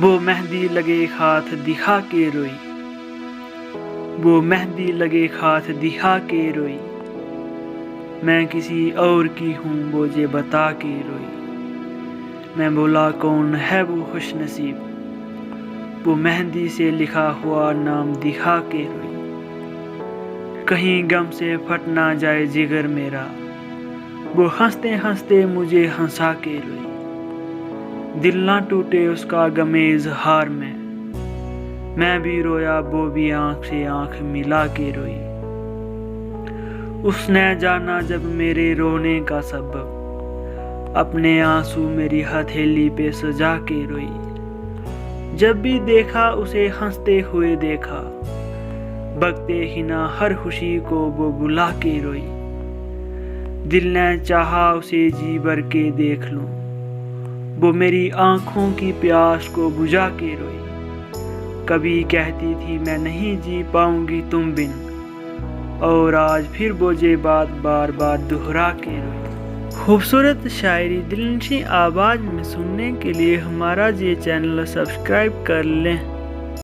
وہ مہندی لگے ہاتھ دکھا کے روئی، وہ مہندی لگے ہاتھ دکھا کے روئی، میں کسی اور کی ہوں وہ یہ بتا کے روئی۔ میں بولا کون ہے وہ خوش نصیب، وہ مہندی سے لکھا ہوا نام دکھا کے روئی۔ کہیں غم سے پھٹ نہ جائے جگر میرا، وہ ہنستے ہنستے مجھے ہنسا کے روئی۔ دل نہ ٹوٹے اس کا غم اظہار میں بھی رویا وہ بھی آنکھ سے آنکھ ملا کے روئی۔ اس نے جانا جب میرے رونے کا سبب، اپنے آنسو میری ہتھیلی پہ سجا کے روئی۔ جب بھی دیکھا اسے ہنستے ہوئے دیکھا، بکتے ہی نہ ہر خوشی کو وہ بلا کے روئی۔ دل نے چاہا اسے جی بھر کے دیکھ لوں، وہ میری آنکھوں کی پیاس کو بجھا کے روئی۔ کبھی کہتی تھی میں نہیں جی پاؤں گی تم بن، اور آج پھر وہ یہ بات بار بار دہرا کے روئی۔ خوبصورت شاعری دلنشین آواز میں سننے کے لیے ہمارا یہ چینل سبسکرائب کر لیں۔